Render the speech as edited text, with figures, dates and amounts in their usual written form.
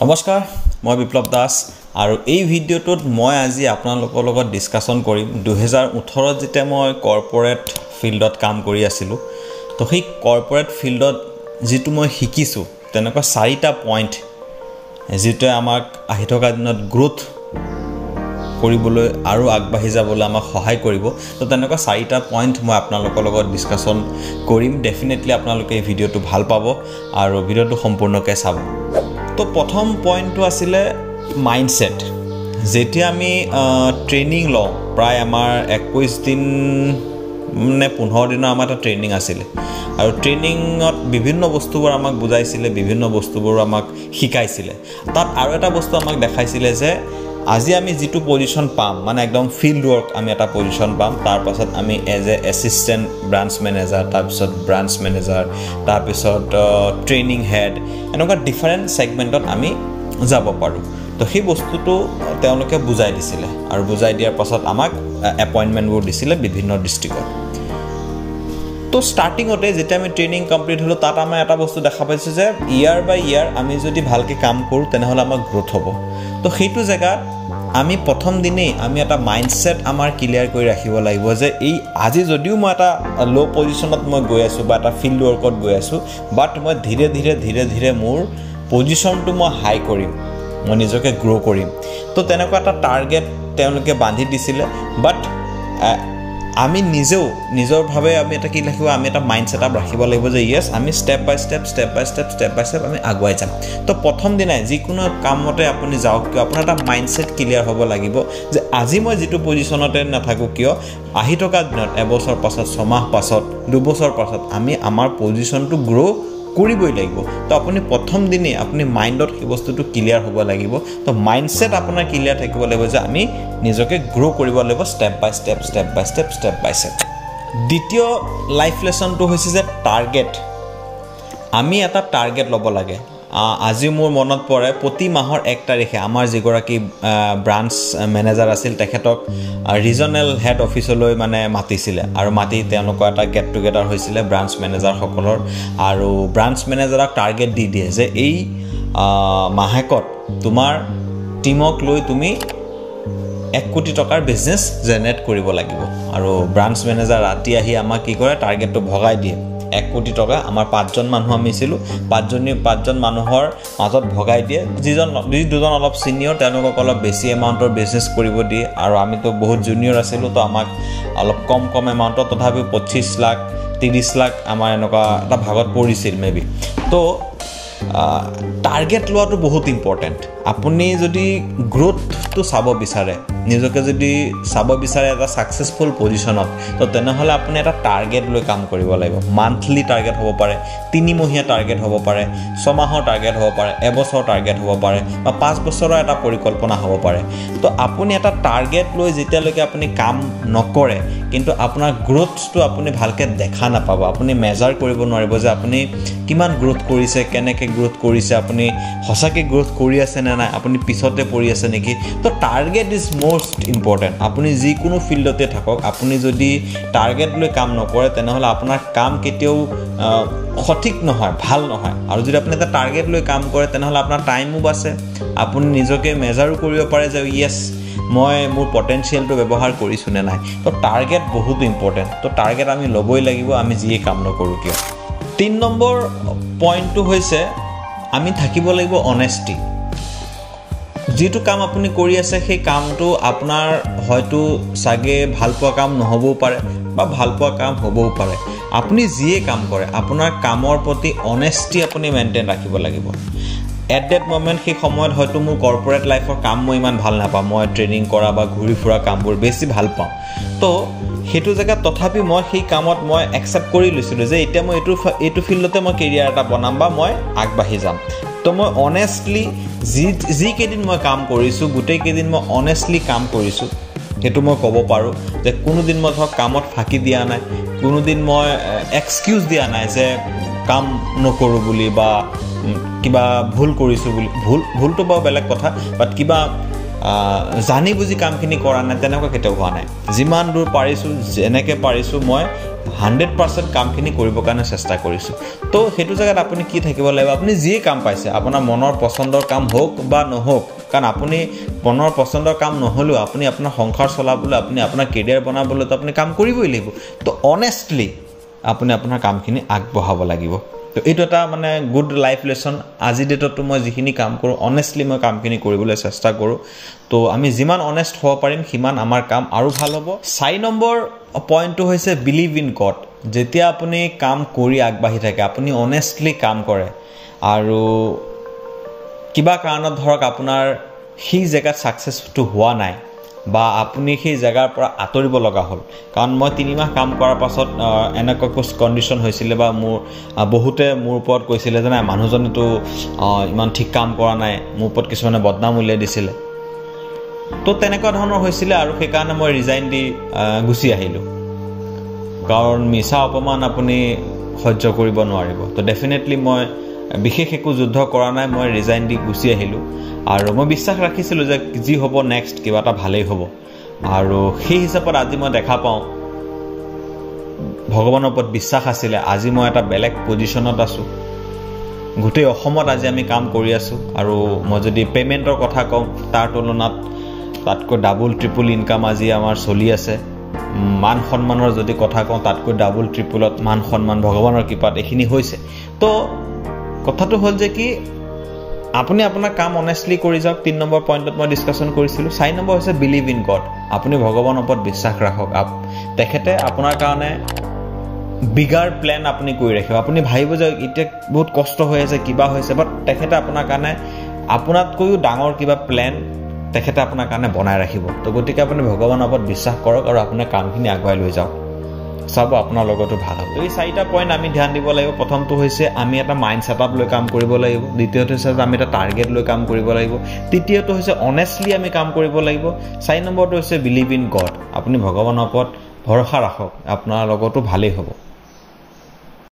নমস্কাৰ মই বিপ্লৱ দাস আৰু এই ভিডিঅ'টোত মই আজি আপোনালোকৰ লগত ডিসকাশন কৰিম 2018 যেতিয়া মই কৰ্পোৰেট ফিল্ডত কাম কৰি আছিলো তো সেই কৰ্পোৰেট ফিল্ডত যেটো মই শিকিছো তেনেকুৱা চাৰিটা পইণ্ট যেটো আমাক আহি থকা দিনত গ্ৰোথ কৰিবলৈ আৰু আগবাঢ়ি যাবলৈ আমাক সহায় কৰিব তো তেনেকুৱা চাৰিটা পইণ্ট মই আপোনালোকৰ লগত ডিসকাশন কৰিম ডেফিনেটলি আপোনালোকে এই ভিডিঅ'টো ভাল পাব আৰু ভিডিঅ'টো সম্পূৰ্ণকৈ চাব তো প্ৰথম পইণ্টটো আছিল মাইন্ডসেট যেতিয়া আমি ট্ৰেইনিং লওঁ প্ৰায় আমাৰ 21 দিন নে 15 দিনৰ আমাৰ ট্ৰেইনিং আছিল আৰু ট্ৰেইনিংত বিভিন্ন বস্তুবোৰ আমাক বুজাইছিল বিভিন্ন বস্তুবোৰ আমাক শিকাইছিল তাত আৰু এটা বস্তু আমাক দেখাইছিল যে আজি আমি যেটো পজিশন পাম মানে একদম ফিল্ড ওয়ার্ক আমি এটা পজিশন পাম তাৰ পাছত আমি as a assistant branch manager তাৰ পাছত ব্ৰাঞ্চ ম্যানেজাৰ তাৰ পাছত ট্ৰেইনিং হেড এনেকুৱা ডিফাৰেন্ট সেগমেন্টত আমি যাব পাৰো তো সেই বস্তুটো তেওঁলোকে বুজাই দিছিল আৰু বুজাই দিয়াৰ পাছত আমাক এপয়েন্টমেন্টবোৰ দিছিল বিভিন্ন ডিস্ট্ৰিক্টত তো স্টাৰ্টিংতে যেতিয়া আমি ট্ৰেইনিং কমপ্লিট হলো তাত আমি এটা বস্তু দেখা পাইছো যে ইয়াৰ বাই ইয়াৰ আমি যদি ভালকে কাম কৰো তেনেহলে আমাৰ গ্ৰোথ হ'ব তো সেইটো জায়গা আমি প্ৰথম দিনে আমি এটা মাইন্ডসেট আমাৰ ক্লিয়াৰ কৰি ৰাখিব লাগিব যে এই আজি যদিও মই এটা লো পজিশনত মই গৈ আছো বা এটা ফিল্ড ওয়াৰ্কত গৈ আছো বাট মই ধীৰে ধীৰে মোৰ পজিশনটো মই হাই কৰিম মই নিজকে গ্ৰো কৰিম তো তেনেকুৱা এটা টাৰ্গেট তেওঁলোকে বান্ধি দিছিল বাট আমি নিজৰ ভাবে আমি এটা কি লিখিব আমি এটা মাইন্ডসেট আপ ৰাখিব লাগিব যে ইয়েস আমি স্টেপ বাই স্টেপ আমি আগুৱাই যাম তো প্ৰথম দিনাই যিকোনো কামতে আপুনি যাওক কি আপোনাৰ এটা মাইন্ডসেট ক্লিয়াৰ হ'ব লাগিব যে আজি মই যেটো পজিশনতে নাথাকো কিয় আহি থকা দিনত এবছৰ পাছত 6 মাহ পাছত 2 বছৰ পাছত আমি আমাৰ পজিশনটো গ্ৰো কৰিবই লাগিব তো আপুনি প্ৰথম দিনে আপুনি মাইন্ডত এই বস্তুটো ক্লিয়াৰ হ'ব লাগিব তো মাইন্ডসেট আপোনাৰ ক্লিয়াৰ থাকিব লাগিব যে আমি নিজকে গ্ৰো কৰিব লাগিব স্টেপ বাই স্টেপ দ্বিতীয় লাইফ লেসনটো হৈছে যে টাৰ্গেট আমি এটা টাৰ্গেট ল'ব লাগে আজি মোৰ মনত পৰে প্ৰতি মাহৰ 1 তাৰিখে আমাৰ যিগৰাকী ব্ৰাঞ্চ ম্যানেজাৰ আছিল তেখেতক ৰিজনাল হেড অফিচলৈ মানে মাতিছিল আৰু মাতি তেওঁলোকৰ এটা গেট টুগেদাৰ হৈছিল ব্ৰাঞ্চ ম্যানেজাৰ সকলৰ আৰু ব্ৰাঞ্চ ম্যানেজাৰক টাৰ্গেট দি দিয়ে যে এই মাহেকত তোমাৰ টিমক লৈ তুমি 1 কোটি টকাৰ বিজনেস জেনাৰেট কৰিব লাগিব আৰু ব্ৰাঞ্চ ম্যানেজাৰ ৰাতি আহি আমাক কি কৰে টাৰ্গেটটো ভগাই দিয়ে 1 কোটি টকা আমাৰ 5 জন মানুহ আমি ছিল 5 জন মানুহৰ মাজত ভগাই দিয়ে দুজন অলপ সিনিয়ৰ তেওঁলোকক অলপ বেছি এমাউন্টৰ বিজনেস কৰিব দিয়ে আৰু আমি তো বহুত জুনিয়ৰ আছিল তো আমাক অলপ কম এমাউন্টৰ তথাপি 25 লাখ 30 লাখ আমাৰ এনেকুৱা এটা ভাগত পৰিছিল মেবি তো টাৰ্গেট লোৱাটো বহুত ইম্পৰ্টেন্ট আপুনি যদি গ্ৰোথটো চাব বিচাৰে নিজকে যদি চাব বিচাৰে এটা সাকসেসফুল পজিশনত তো তেনেহলে আপুনি এটা টাৰ্গেট লৈ কাম কৰিব লাগিব মান্থলি টাৰ্গেট হ'ব পাৰে 3 মহীয়া টাৰ্গেট হ'ব পাৰে 6 মাহৰ টাৰ্গেট হ'ব পাৰে এবছৰ টাৰ্গেট হ'ব পাৰে বা 5 বছৰৰ এটা পৰিকল্পনা হ'ব পাৰে তো আপুনি এটা টাৰ্গেট লৈ যেতিয়ালৈকে আপুনি কাম নকৰে কিন্তু আপোনাৰ গ্ৰোথটো আপুনি ভালকে দেখা নাপাব আপুনি মেজাৰ কৰিব নোৱাৰিব যে আপুনি কিমান গ্ৰোথ কৰিছে কেনেকৈ গ্ৰোথ কৰিছে আপুনি হসাকে গ্ৰোথ কৰি আছে না নাই আপুনি পিছতে পৰি আছে নেকি তো টাৰ্গেট ইজ মোস্ট ইম্পৰ্টেন্ট আপুনি যিকোনো ফিল্ডতে থাকক আপুনি যদি টাৰ্গেট লৈ কাম নকৰে তেনেহলে আপোনাৰ কাম কেতিয়াও সঠিক নহয় ভাল নহয় আৰু যদি আপুনি এটা টাৰ্গেট লৈ কাম কৰে তেনেহলে আপোনাৰ টাইমও বাছে আপুনি নিজকে মেজাৰো কৰিব পাৰে যে ইয়েস মই মোৰ পটেনশিয়ালটো ব্যৱহাৰ কৰিছো নে নাই তো টাৰ্গেট বহুত ইম্পৰ্টেন্ট তো টাৰ্গেট আমি লবই লাগিব আমি যিয়ে কাম নকৰো কিয় 3 নম্বৰ পইণ্টটো হৈছে আমি থাকিব লাগিব অনেষ্টি যেটো কাম আপুনি কৰি আছে সেই কামটো আপোনাৰ হয়তো সাগে ভাল পোৱা কাম নহবও পাৰে বা ভাল পোৱা কাম হ'বও পাৰে আপুনি যিয়ে কাম কৰে আপোনাৰ কামৰ প্ৰতি অনেষ্টি আপুনি মেইনটেইন ৰাখিব লাগিব এট দ্যাট মোমেন্ট সেই সময়ত হয়তো মোৰ কৰ্পোৰেট লাইফৰ কাম মই ইমান ভাল নাপাওঁ মই ট্ৰেইনিং কৰা বা ঘূৰি ফুৰা কামবোৰ বেছি ভাল পাওঁ তো হেতু জায়গা তথাপি মই সেই কামত মই একসেপ্ট কৰি লৈছিলো যে এটা মই এটো ফিল্ডতে মই কেৰিয়াৰ এটা বনাম বা মই আগবাঢ়ি যাম তো মই অনেষ্টলি যি কেদিন মই কাম কৰিছো গুটেই কেদিন মই অনেষ্টলি কাম কৰিছো হেতু মই ক'ব পাৰো যে কোনো দিন মই ধৰক কামত ফাকি দিয়া নাই কোনো দিন মই এক্সকিউজ দিয়া নাই যে কাম নকৰো বুলি বা কিবা ভুল কৰিছো বুলি ভুলটো বা বেলেগ কথা বাট কিবা জানি বুজি কামখিনি কৰা নাই তেনেকুৱা কেতিয়াও হোৱা নাই যিমান দূৰ পাৰিছোঁ যেনেকৈ পাৰিছোঁ মই 100% কামখিনি কৰিবৰ কাৰণে চেষ্টা কৰিছোঁ তো সেইটো জেগাত আপুনি কি থাকিব লাগিব আপুনি যিয়ে কাম পাইছে আপোনাৰ মনৰ পচন্দৰ কাম হওক বা নহওক কাৰণ আপুনি মনৰ পচন্দৰ কাম নহ'লেও আপুনি আপোনাৰ সংসাৰ চলাবলৈ আপুনি আপোনাৰ কেৰিয়াৰ বনাবলৈ তো আপুনি কাম কৰিবই লাগিব তো অনেষ্টলি আপুনি আপোনাৰ কামখিনি আগবঢ়াব লাগিব তো এইটো এটা মানে গুড লাইফ লেসন আজি ডেটতো মই যিখিনি কাম কৰোঁ অনেষ্টলি মই কামখিনি কৰিবলৈ চেষ্টা কৰোঁ তো আমি যিমান অনেষ্ট হ'ব পাৰিম সিমান আমাৰ কাম আৰু ভাল হ'ব 4 নম্বৰ পইণ্টটো হৈছে বিলিভ ইন গড যেতিয়া আপুনি কাম কৰি আগবাঢ়ি থাকে আপুনি অনেষ্টলি কাম কৰে আৰু কিবা কাৰণত ধৰক আপোনাৰ সেই জেগাত সাকসেসফুল হোৱা নাই বা আপুনি সেই জায়গাৰ পৰা আতৰিব লগা হ'ল কাৰণ মই 3 মাহ কাম কৰাৰ পাছত এনেকুৱা কোচ কন্ডিশন হৈছিল বা মোৰ বহুতে মোৰ ওপৰত কৈছিল যে নাই মানুহজনেতো ইমান ঠিক কাম কৰা নাই মোৰ ওপৰত কিছুমানে বদনাম উলিয়াই দিছিল তো তেনেকুৱা ধৰণৰ হৈছিল আৰু সেই কাৰণে মই ৰিজাইন দি গুছি আহিলো কাৰণ মিছা অপমান আপুনি সহ্য কৰিব নোৱাৰিব তো ডেফিনেটলি মই বিশেষ একো যুদ্ধ কৰা নাই মই ৰিজাইন দি গুছি আহিলো আৰু মই বিশ্বাস ৰাখিছিলো যে যি হ'ব নেক্সট কিবা এটা ভালেই হ'ব আৰু সেই হিচাপত আজি মই দেখা পাওঁ ভগৱানৰ ওপৰত বিশ্বাস আছিল আজি মই এটা বেলেগ পজিশনত আছো গোটেই অসমত আজি আমি কাম কৰি আছো আৰু মই যদি পেমেন্টৰ কথা কওঁ তাৰ তুলনাত তাতকৈ ডাবল ট্ৰিপল ইনকাম আজি আমাৰ চলি আছে মান সম্মানৰ যদি কথা কওঁ তাতকৈ ডাবল ট্ৰিপলত মান সম্মান ভগৱানৰ কৃপাত এখিনি হৈছে তো কথাটো হ'ল যে কি আপুনি আপোনাৰ কাম অনেষ্টলি কৰি যাওক 3 নম্বৰ পইণ্টত মই ডিসকাশন কৰিছিলো 4 নম্বৰ হৈছে বিলিভ ইন গড আপুনি ভগৱানৰ ওপৰত বিশ্বাস ৰাখক তেখেতে আপোনাৰ কাৰণে বিগাৰ প্ল্যান আপুনি কৰি ৰাখিব আপুনি ভাবিব যে এটা বহুত কষ্ট হৈ আছে কিবা হৈছে বাট তেখেতে আপোনাৰ কাৰণে আপোনাতকৈও ডাঙৰ কিবা প্ল্যান তেখেতে আপোনাৰ কাৰণে বনাই ৰাখিব তো গতিকে আপুনি ভগৱানৰ ওপৰত বিশ্বাস কৰক আৰু আপোনাৰ কামখিনি আগুৱাই লৈ যাওক সব আপোনাৰ লগতো ভাল হ'ব এই 4টা পইণ্ট আমি ধ্যান দিব লাগিব প্ৰথমটো হৈছে আমি এটা মাইন্ড সেটআপ লৈ কাম কৰিব লাগিব দ্বিতীয়টো হৈছে আমি এটা টাৰ্গেট লৈ কাম কৰিব লাগিব তৃতীয়টো হৈছে অনেষ্টলি আমি কাম কৰিব লাগিব 4 নম্বৰটো হৈছে বিলিভ ইন গড আপুনি ভগৱানৰ ওপৰত ভৰসা ৰাখক আপোনাৰ লগতো ভালেই হ'ব